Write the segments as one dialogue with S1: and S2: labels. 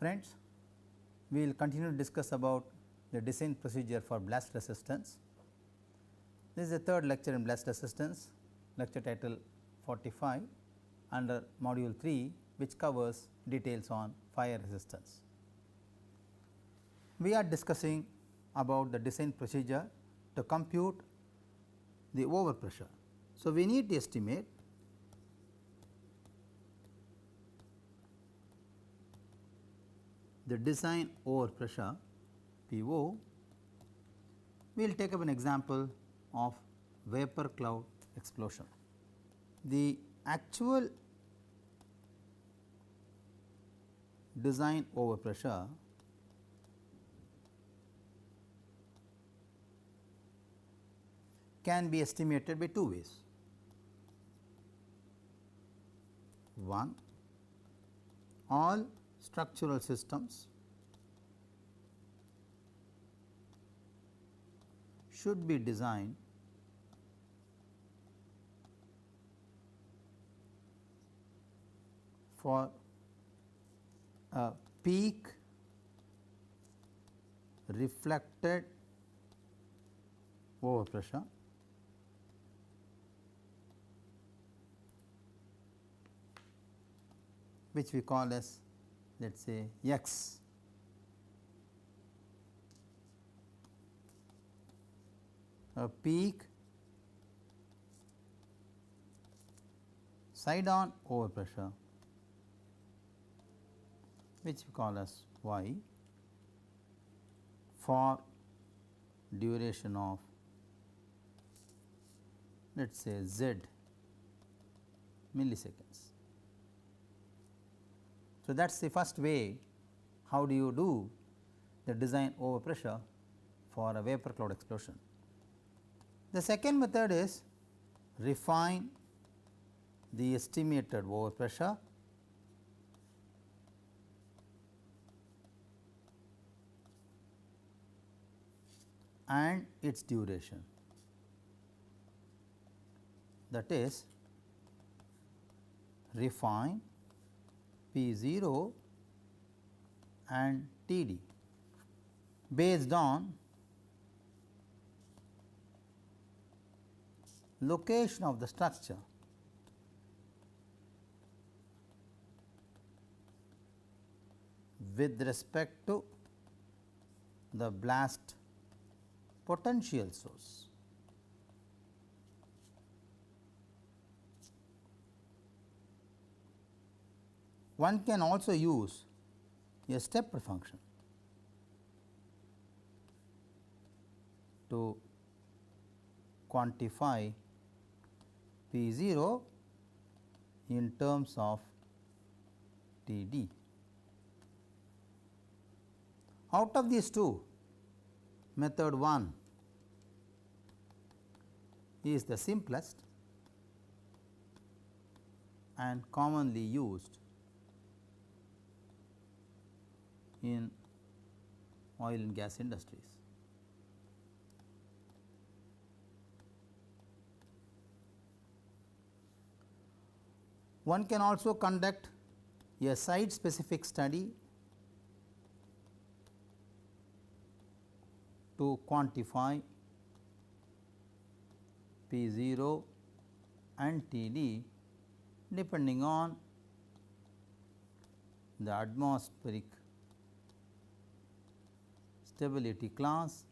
S1: Friends, we will continue to discuss about the design procedure for blast resistance. This is the third lecture in blast resistance, lecture title 45 under module 3, which covers details on fire resistance. We are discussing about the design procedure to compute the overpressure. So, we need to estimate the design overpressure PO. We will take up an example of vapor cloud explosion. The actual design overpressure can be estimated by two ways. One, all structural systems should be designed for a peak reflected overpressure which we call as, let us say, X. A peak side on overpressure which we call as Y for duration of, let us say, Z milliseconds. So, that is the first way how do you do the design overpressure for a vapor cloud explosion. The second method is refine the estimated overpressure and its duration, that is refine P0 and Td based on location of the structure with respect to the blast potential source. One can also use a stepper function to quantify P0 in terms of Td. Out of these two, method 1 is the simplest and commonly used in oil and gas industries. One can also conduct a site specific study to quantify P0 and Td depending on the atmospheric stability class,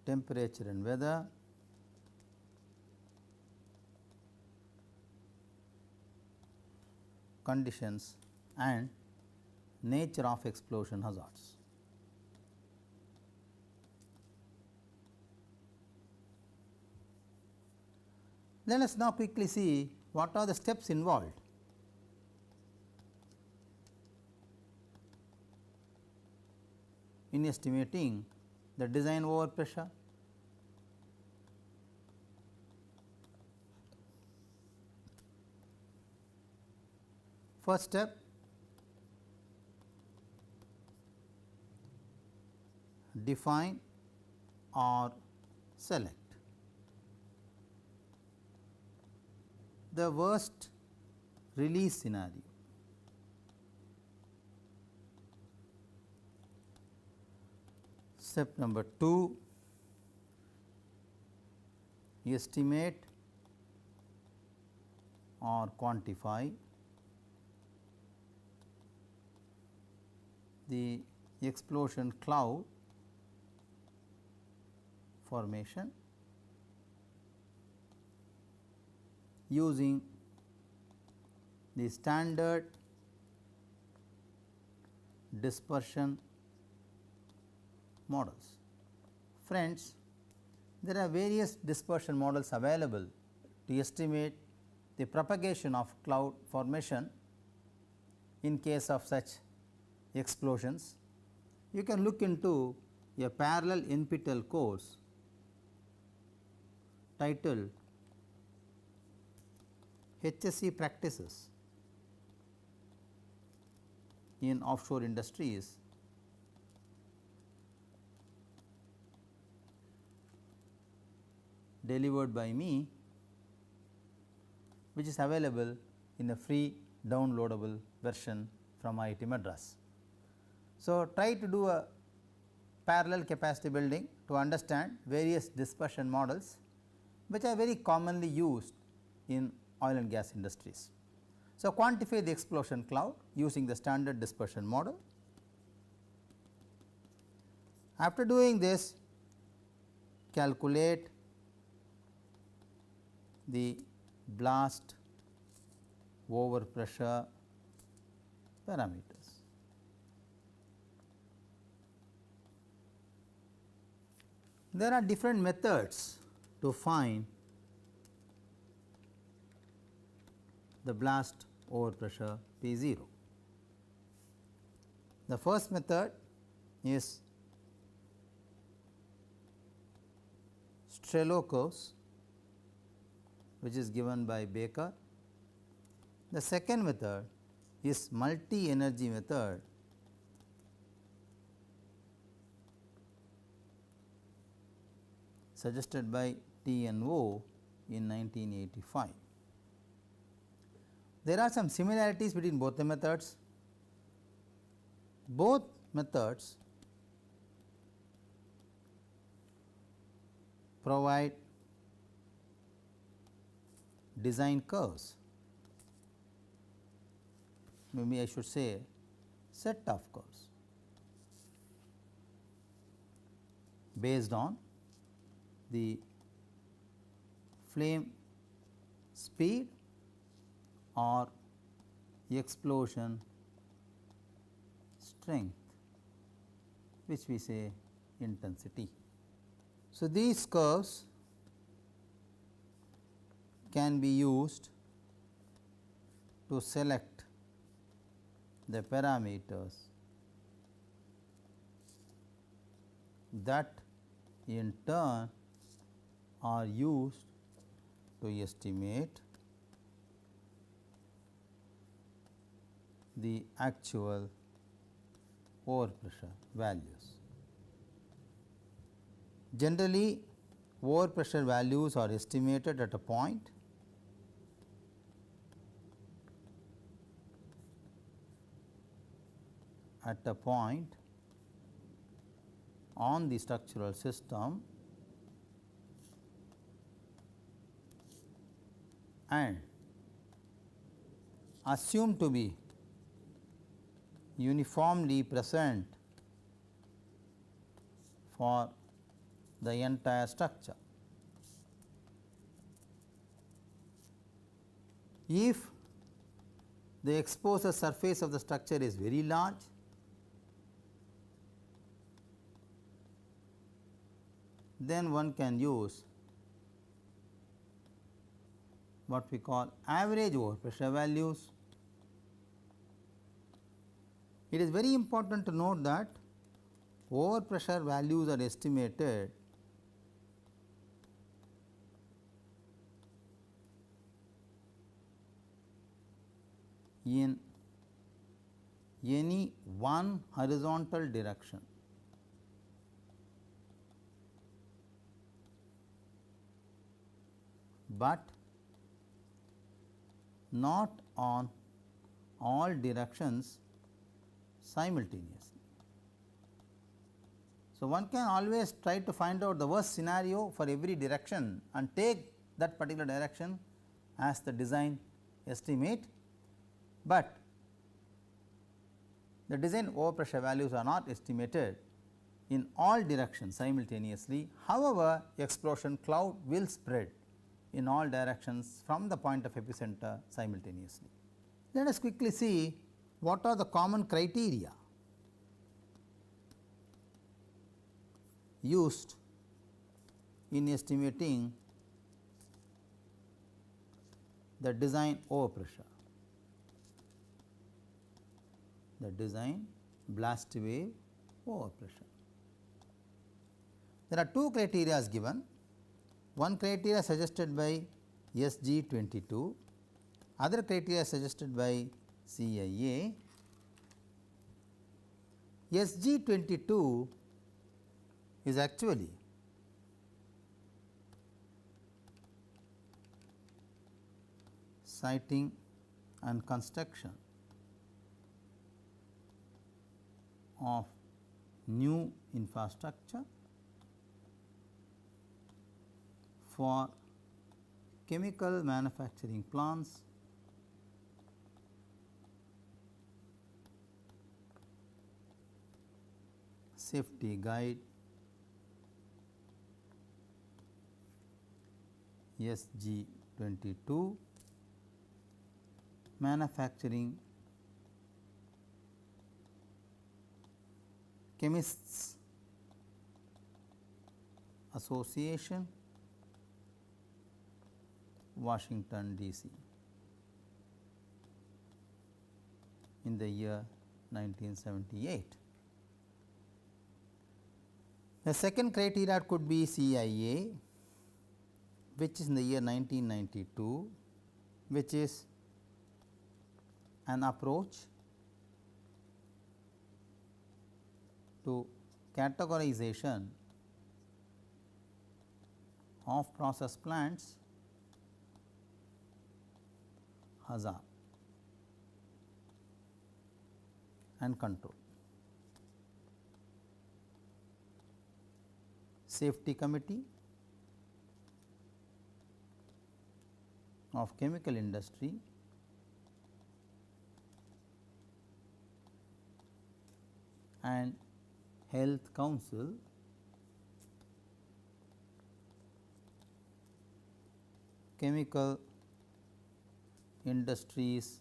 S1: temperature and weather, conditions and nature of explosion hazards. Let us now quickly see what are the steps involved. In estimating the design overpressure. First step, define or select the worst release scenario. Step number 2, estimate or quantify the explosion cloud formation using the standard dispersion models. Friends, there are various dispersion models available to estimate the propagation of cloud formation in case of such explosions. You can look into a parallel NPTEL course titled HSE Practices in Offshore Industries, delivered by me, which is available in a free downloadable version from IIT Madras. So, try to do a parallel capacity building to understand various dispersion models which are very commonly used in oil and gas industries. So, quantify the explosion cloud using the standard dispersion model. After doing this, calculate the blast overpressure parameters. There are different methods to find the blast overpressure P0. The first method is Strelo curves, which is given by Baker. The second method is multi energy method, suggested by T and O in 1985. There are some similarities between both the methods. Both methods provide design curves, maybe I should say set of curves based on the flame speed or explosion strength, which we say intensity. So, these curves can be used to select the parameters that in turn are used to estimate the actual overpressure values. Generally, overpressure values are estimated at a point on the structural system and assumed to be uniformly present for the entire structure. If the exposed surface of the structure is very large, then one can use what we call average overpressure values. It is very important to note that overpressure values are estimated in any one horizontal direction. But not on all directions simultaneously. So, one can always try to find out the worst scenario for every direction and take that particular direction as the design estimate, but the design overpressure values are not estimated in all directions simultaneously. However, explosion cloud will spread in all directions from the point of epicenter simultaneously. Let us quickly see what are the common criteria used in estimating the design overpressure, the design blast wave overpressure. There are two criteria given. One criteria suggested by SG 22, other criteria suggested by CIA. SG 22 is actually siting and construction of new infrastructure for chemical manufacturing plants safety guide SG 22, manufacturing chemists association, Washington DC, in the year 1978. The second criteria could be CIA, which is in the year 1992, which is an approach to categorization of process plants hazard and control. Safety Committee of Chemical Industry and Health Council Chemical Industries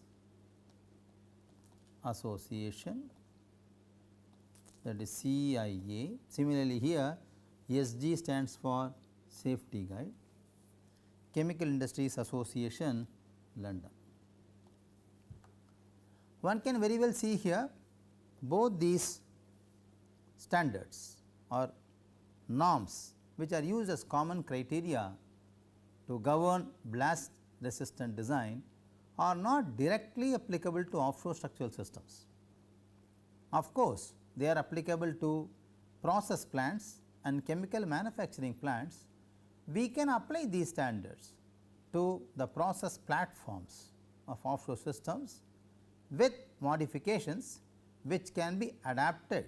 S1: Association, that is CIA. Similarly, here SG stands for Safety Guide, Chemical Industries Association, London. One can very well see here both these standards or norms which are used as common criteria to govern blast resistant design are not directly applicable to offshore structural systems. Of course, they are applicable to process plants and chemical manufacturing plants. We can apply these standards to the process platforms of offshore systems with modifications which can be adapted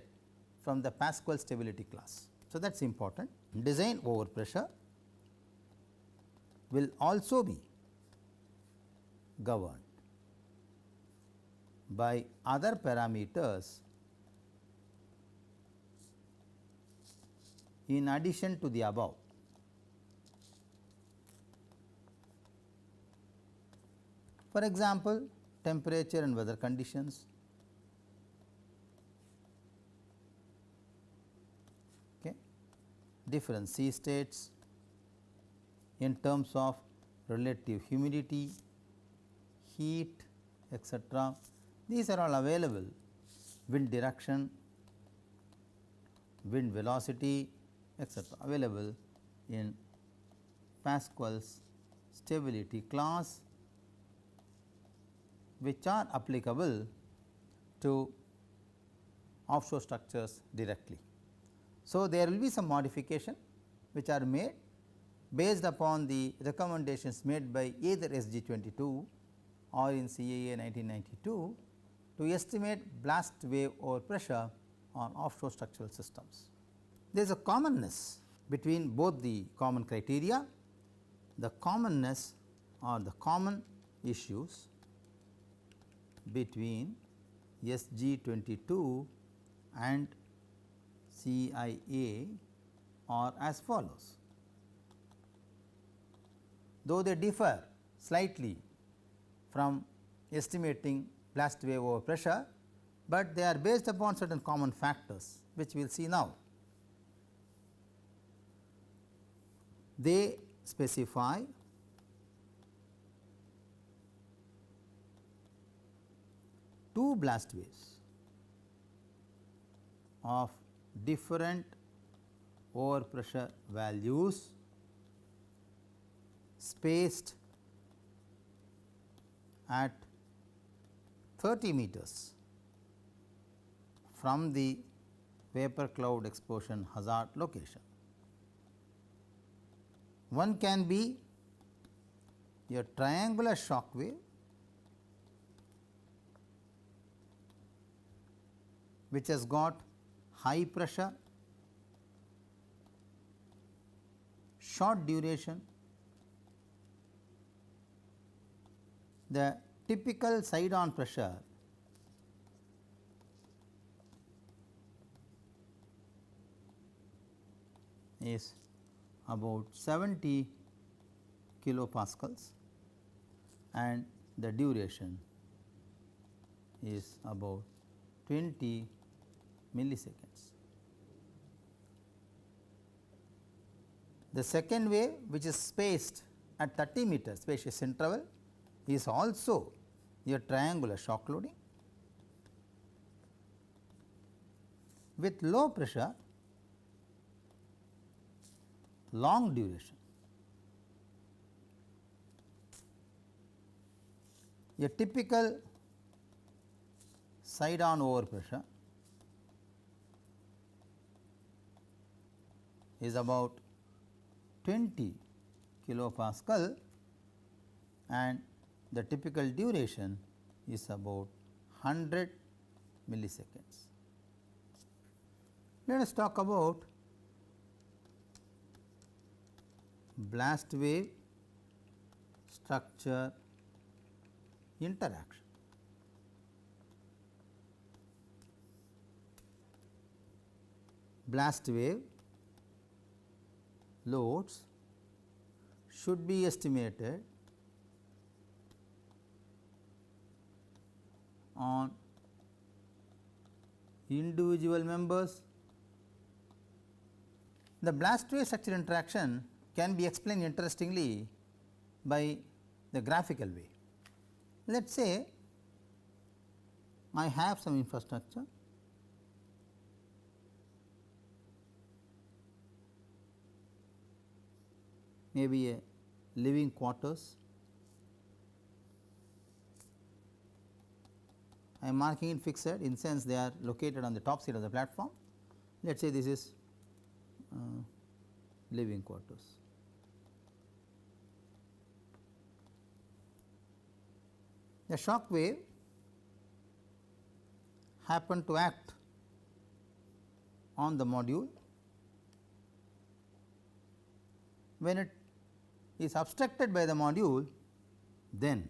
S1: from the Pascal stability class. So, that is important. Design overpressure will also be governed by other parameters in addition to the above. For example, temperature and weather conditions, different sea states in terms of relative humidity, heat, etc. These are all available. Wind direction, wind velocity, etc. available in Pascal's stability class, which are applicable to offshore structures directly. So, there will be some modification which are made based upon the recommendations made by either SG 22 or in CAA 1992 to estimate blast wave overpressure on offshore structural systems. There is a commonness between both the common criteria. The commonness or the common issues between SG 22 and CIA are as follows. Though they differ slightly from estimating blast wave overpressure, but they are based upon certain common factors which we will see now. They specify two blast waves of different overpressure values spaced at 30 meters from the vapor cloud explosion hazard location. One can be a triangular shock wave which has got high pressure, short duration. The typical side on pressure is about 70 kilopascals and the duration is about 20 milliseconds. The second wave, which is spaced at 30 meters spacious interval, is also a triangular shock loading with low pressure, long duration. A typical side on overpressure is about 20 kilopascal and the typical duration is about 100 milliseconds. Let us talk about blast wave structure interaction. Blast wave loads should be estimated on individual members. The blast wave structure interaction can be explained interestingly by the graphical way. Let us say I have some infrastructure, maybe a living quarters. I am marking it fixed in sense they are located on the top side of the platform. Let us say this is living quarters. The shock wave happen to act on the module. When it is obstructed by the module, then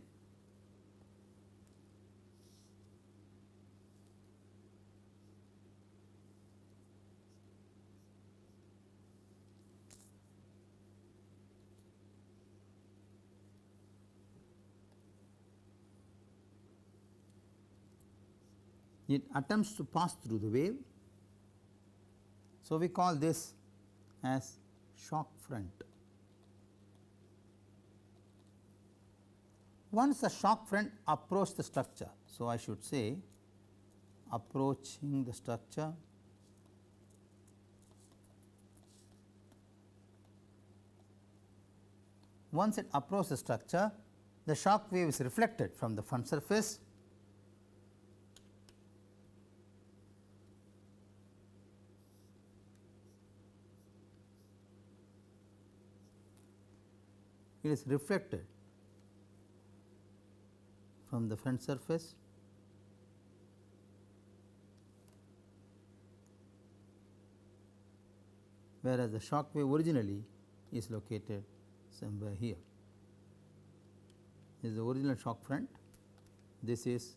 S1: it attempts to pass through the wave. So, we call this as shock front. Once the shock front approach the structure, so I should say approaching the structure, once it approaches the structure, the shock wave is reflected from the front surface it is reflected from the front surface, whereas the shock wave originally is located somewhere here. This is the original shock front, this is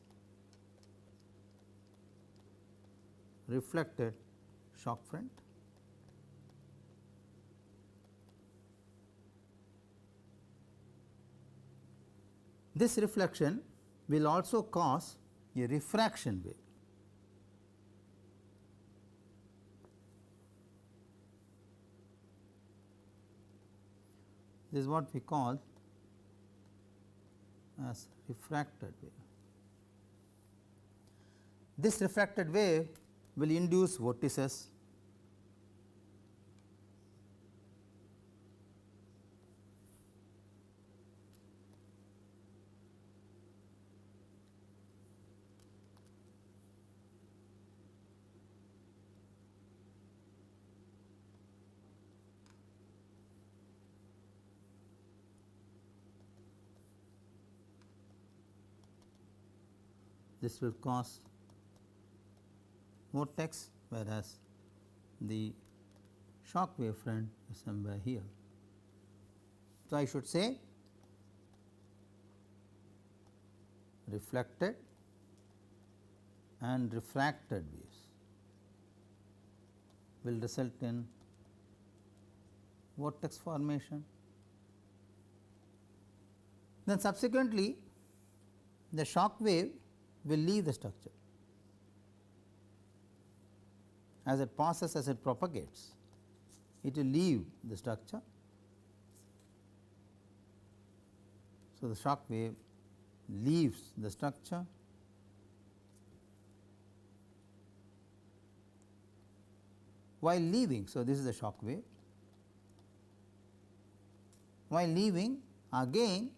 S1: reflected shock front. This reflection will also cause a refraction wave. This is what we call as refracted wave. This refracted wave will induce vortices this will cause vortex, whereas the shock wave front is somewhere here. So, I should say reflected and refracted waves will result in vortex formation. Then subsequently the shock wave will leave the structure. As it passes, as it propagates, it will leave the structure. So, the shock wave leaves the structure while leaving. So, this is the shock wave. While leaving, again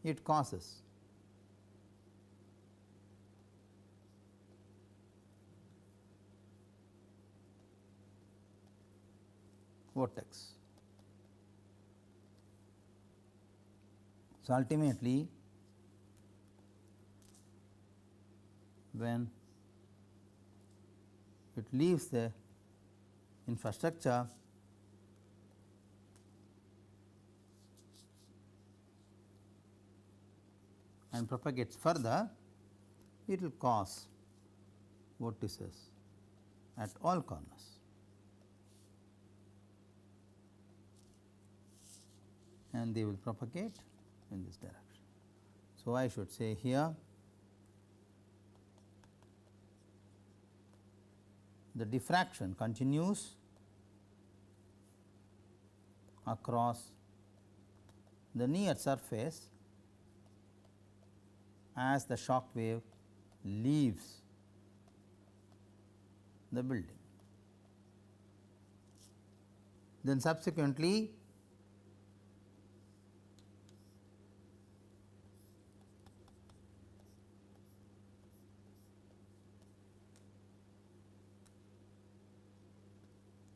S1: it causes vortex. So, ultimately when it leaves the infrastructure, and propagates further, it will cause vortices at all corners. And they will propagate in this direction. So, I should say here the diffraction continues across the near surface as the shock wave leaves the building. Then subsequently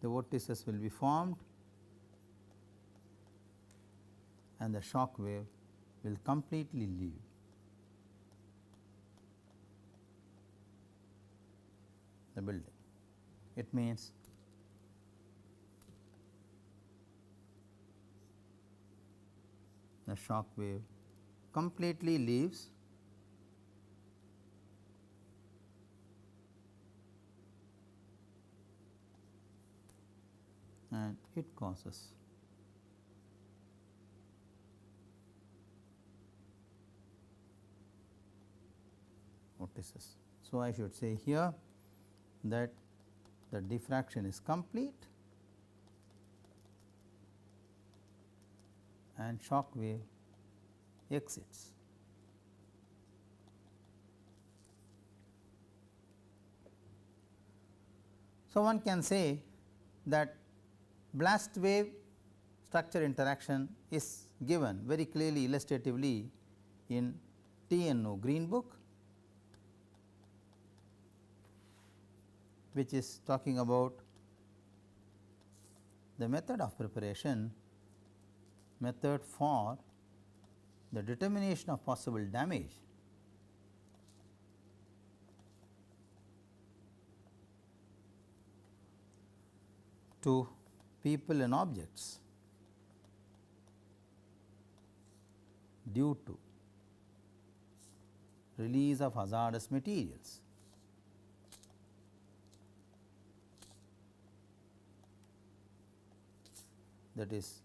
S1: the vortices will be formed and the shock wave will completely leave. The building. It means the shock wave completely leaves and it causes vortices. So, I should say here that the diffraction is complete and shock wave exits. So, one can say that blast wave structure interaction is given very clearly illustratively in TNO Green Book, which is talking about the method of preparation, method for the determination of possible damage to people and objects due to release of hazardous materials. That is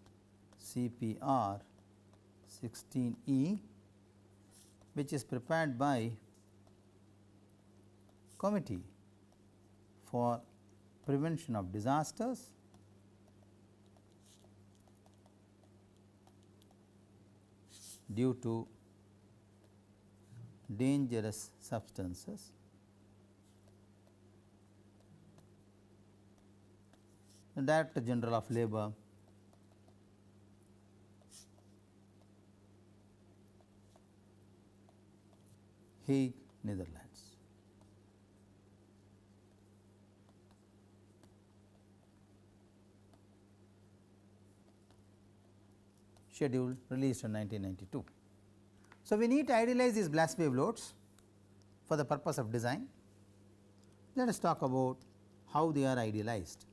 S1: CPR 16E, which is prepared by Committee for Prevention of Disasters due to dangerous substances the Director General of Labour Hague, Netherlands. Schedule released in 1992. So, we need to idealize these blast wave loads for the purpose of design. Let us talk about how they are idealized.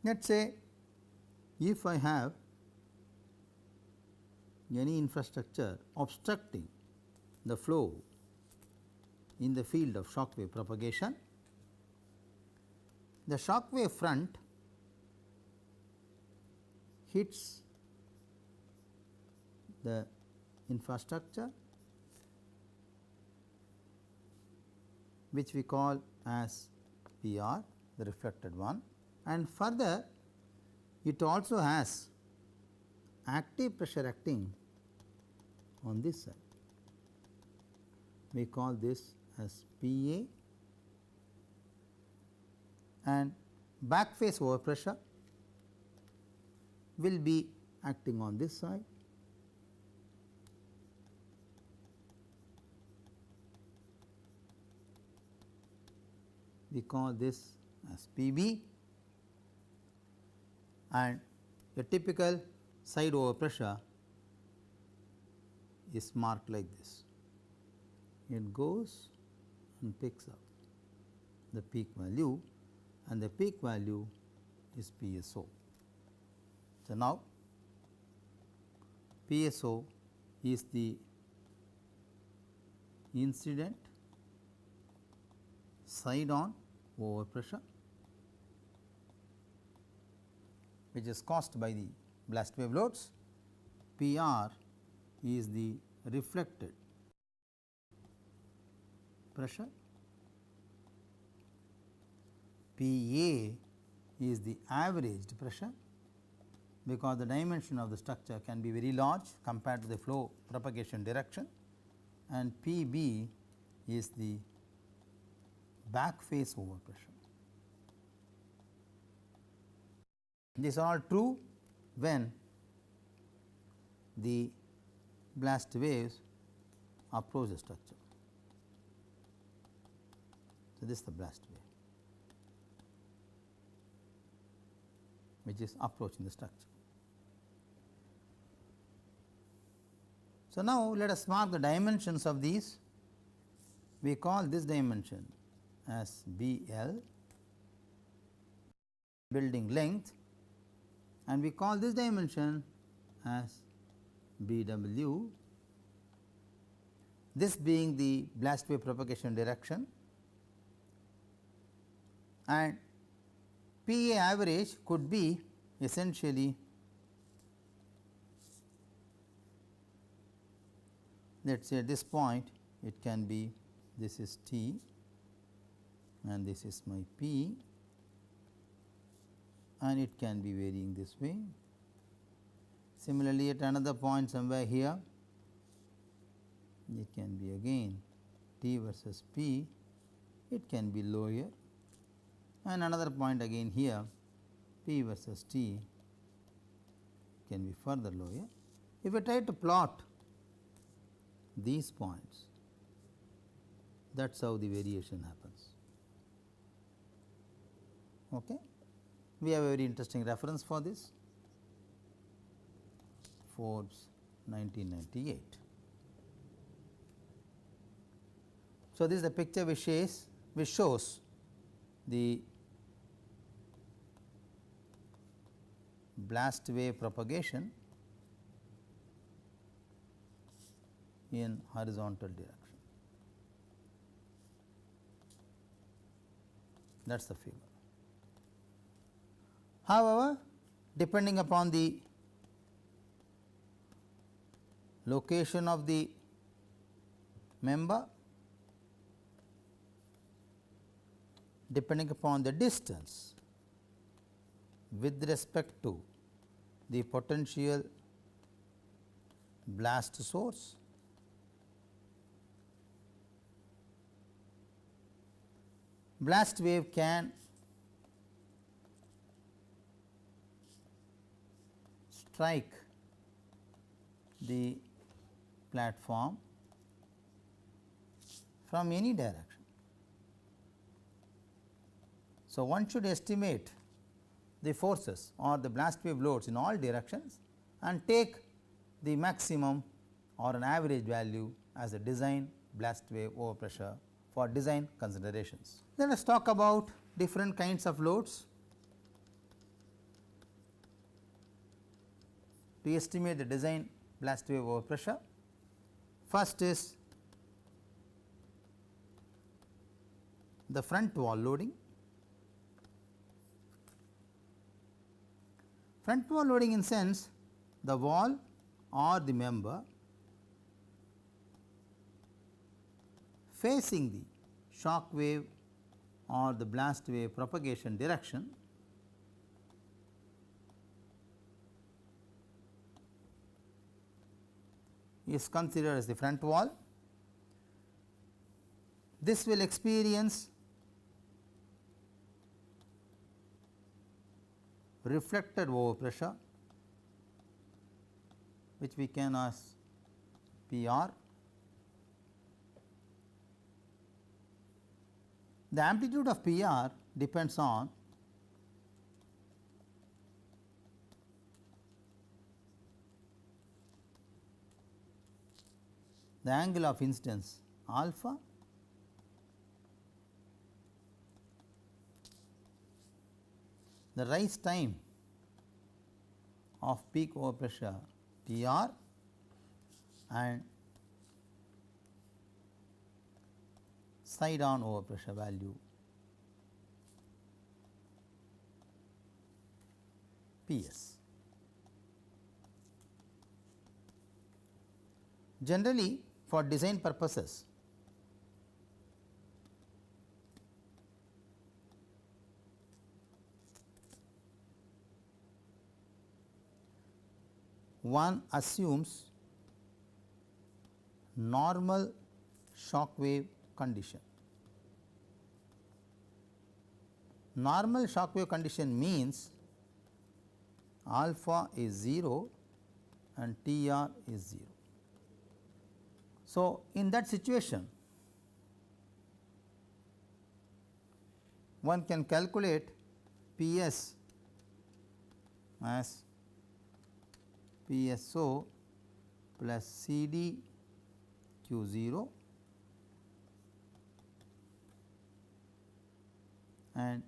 S1: Let us say if I have any infrastructure obstructing the flow in the field of shock wave propagation, the shock wave front hits the infrastructure, which we call as PR, the reflected one, and further it also has active pressure acting on this side. We call this as PA, and back face overpressure will be acting on this side. We call this as PB, and a typical side overpressure is marked like this. It goes and picks up the peak value, and the peak value is PSO. So, now PSO is the incident side on overpressure, which is caused by the blast wave loads. PR is the reflected pressure, PA is the averaged pressure, because the dimension of the structure can be very large compared to the flow propagation direction, and PB is the back face overpressure. These are all true when the blast waves approach the structure. So, this is the blast wave which is approaching the structure. So, now let us mark the dimensions of these. We call this dimension as BL, building length, and we call this dimension as BW, this being the blast wave propagation direction, and PA average could be essentially, let us say at this point it can be, this is T and this is my P, and it can be varying this way. Similarly, at another point somewhere here it can be again T versus P, it can be lower, and another point again here P versus T can be further lower. If we try to plot these points, that is how the variation happens. Okay. We have a very interesting reference for this, Forbes 1998. So, this is the picture which shows the blast wave propagation in horizontal direction. That is the figure. However, depending upon the location of the member, depending upon the distance with respect to the potential blast source, blast wave can strike the platform from any direction. So, one should estimate the forces or the blast wave loads in all directions and take the maximum or an average value as a design blast wave overpressure for design considerations. Let us talk about different kinds of loads to estimate the design blast wave overpressure. First is the front wall loading. Front wall loading in sense the wall or the member facing the shock wave or the blast wave propagation direction is considered as the front wall. This will experience reflected overpressure, which we can as PR. The amplitude of PR depends on the angle of incidence alpha the rise time of peak overpressure PR and side on overpressure value PS. Generally, for design purposes, one assumes normal shock wave condition. Normal shock wave condition means alpha is 0 and TR is 0. So, in that situation one can calculate PS as PSO plus CD Q0 and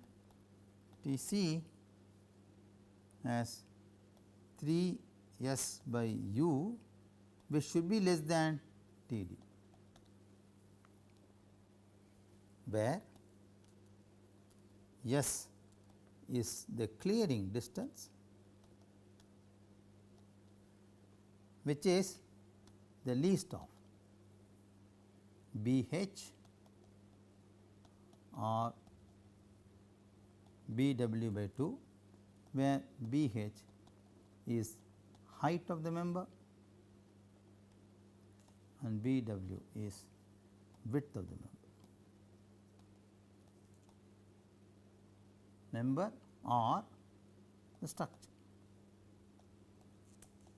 S1: TC as 3 S by U, which should be less than TD, where S is the clearing distance, which is the least of BH or BW by 2, where BH is height of the member and BW is width of the member or the structure,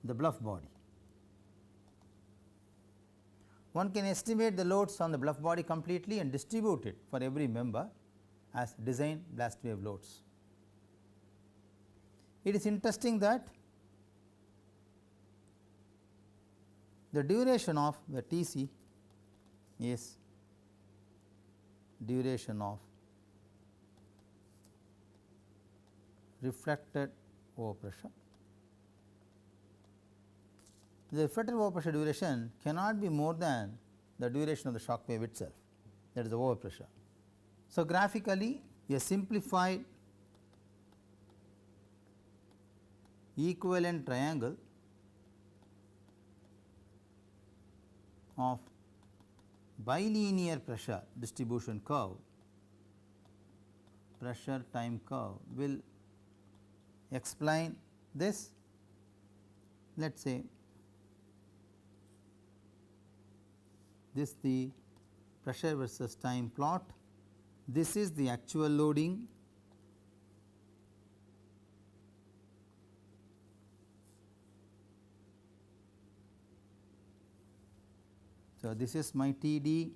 S1: the bluff body. One can estimate the loads on the bluff body completely and distribute it for every member as design blast wave loads. It is interesting that the duration of the TC is duration of reflected overpressure. The reflected overpressure duration cannot be more than the duration of the shock wave itself, that is the overpressure. So, graphically a simplified equivalent triangle of bilinear pressure distribution curve, pressure time curve will explain this. Let us say this the pressure versus time plot, this is the actual loading, so this is my T d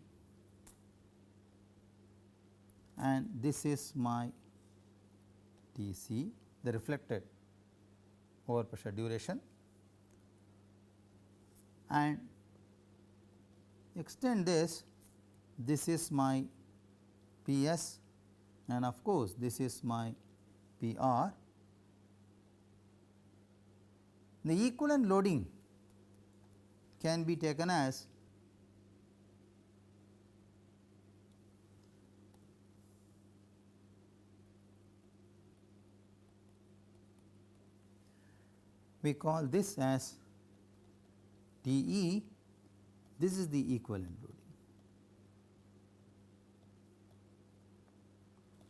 S1: and this is my T c, the reflected overpressure duration, and extend this, this is my P s and of course, this is my P r. The equivalent loading can be taken as we call this as T e, this is the equivalent loading,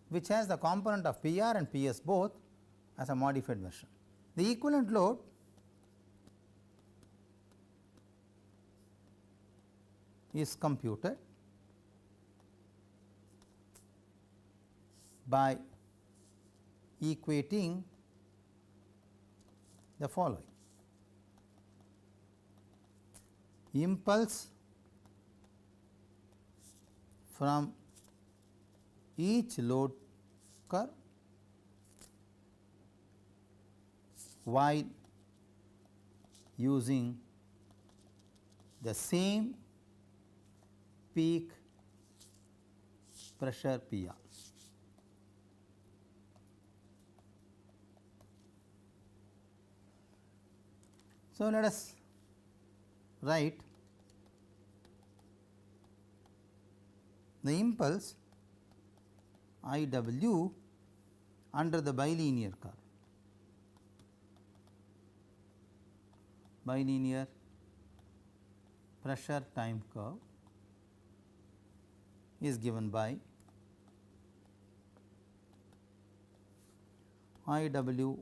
S1: which has the component of P r and P s both as a modified version. The equivalent load is computed by equating the following: impulse from each load curve while using the same peak pressure P r. So, let us write the impulse I w under the bilinear curve, bilinear pressure time curve is given by I w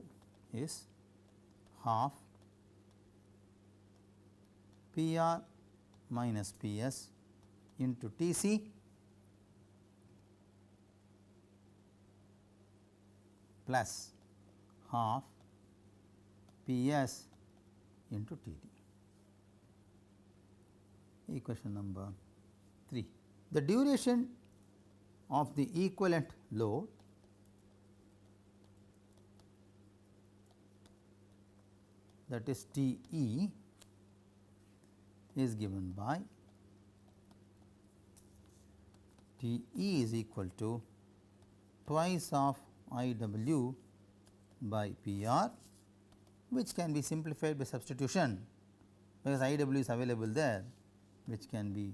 S1: is half P r minus P s into T c plus half P s into T d. Equation number 3. The duration of the equivalent load that is T e is given by T e is equal to twice of I w by P r, which can be simplified by substitution, because I w is available there, which can be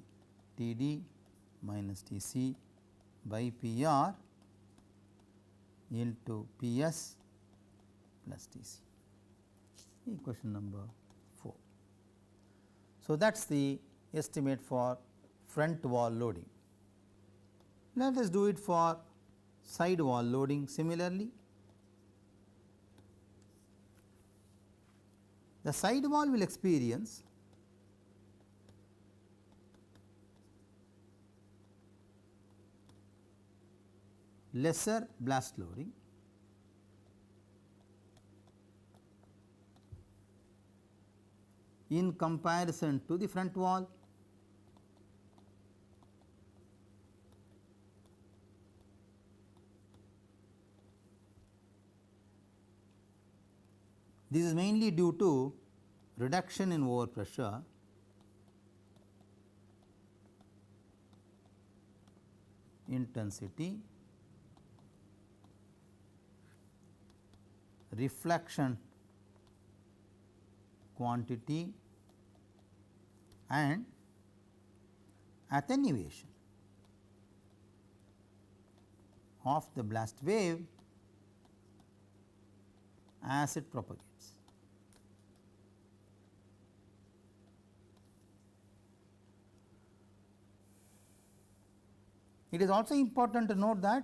S1: T d minus T c by P r into P s plus T c. Equation number 4. So, that is the estimate for front wall loading. Let us do it for side wall loading similarly. The side wall will experience lesser blast loading in comparison to the front wall. This is mainly due to reduction in overpressure intensity, reflection quantity and attenuation of the blast wave as it propagates. It is also important to note that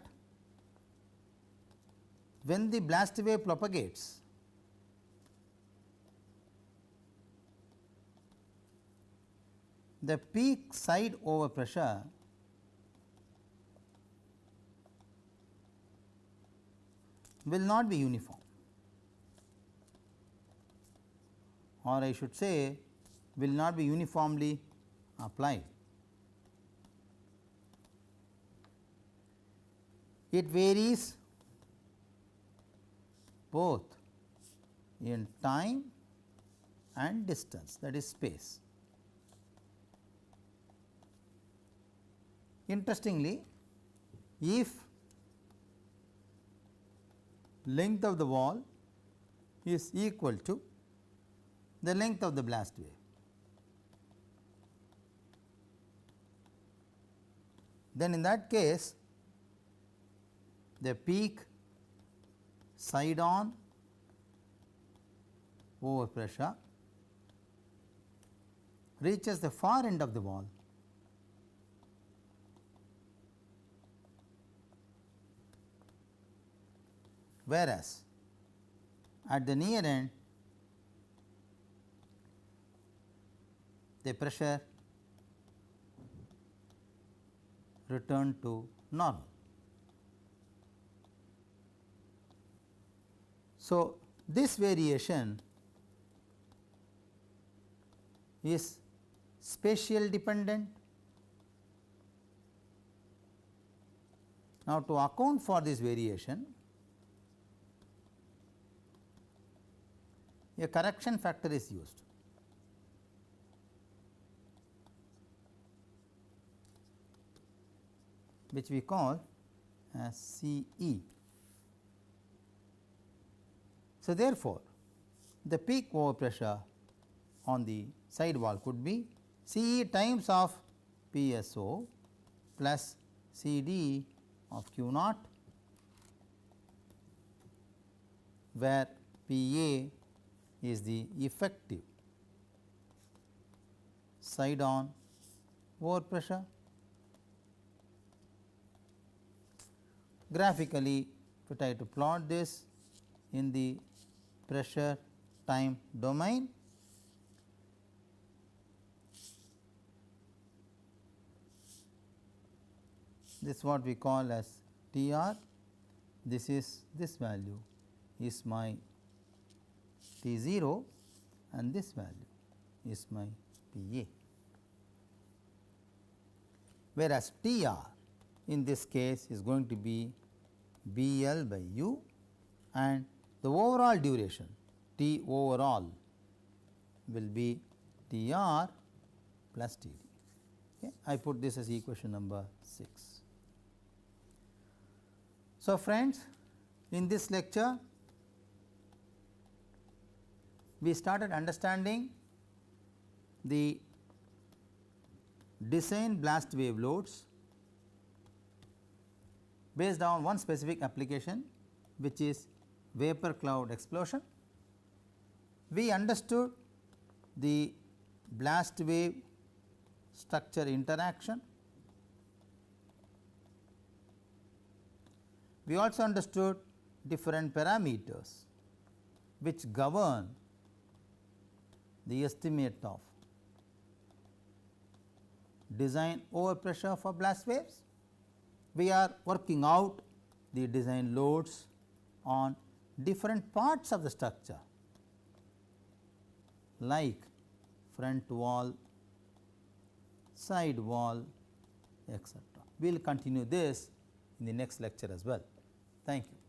S1: when the blast wave propagates, the peak side overpressure will not be uniform, or I should say will not be uniformly applied. It varies both in time and distance, that is space. Interestingly, if length of the wall is equal to the length of the blast wave, then in that case the peak side on overpressure reaches the far end of the wall, whereas at the near end the pressure returned to normal. So, this variation is spatial dependent. Now, to account for this variation, a correction factor is used. Which we call as CE. So, therefore, the peak overpressure on the side wall could be CE times of PSO plus CD of Q naught, where PA is the effective side on overpressure. Graphically, if we try to plot this in the pressure time domain, this is what we call as TR, this is this value is my T0 and this value is my PA, whereas TR in this case is going to be BL by U and the overall duration T overall will be TR plus TD. Okay. I put this as equation number 6. So, friends, in this lecture we started understanding the design blast wave loads based on one specific application, which is vapor cloud explosion. We understood the blast wave structure interaction. We also understood different parameters which govern the estimate of design overpressure for blast waves. We are working out the design loads on different parts of the structure like front wall, side wall, etc. We will continue this in the next lecture as well. Thank you.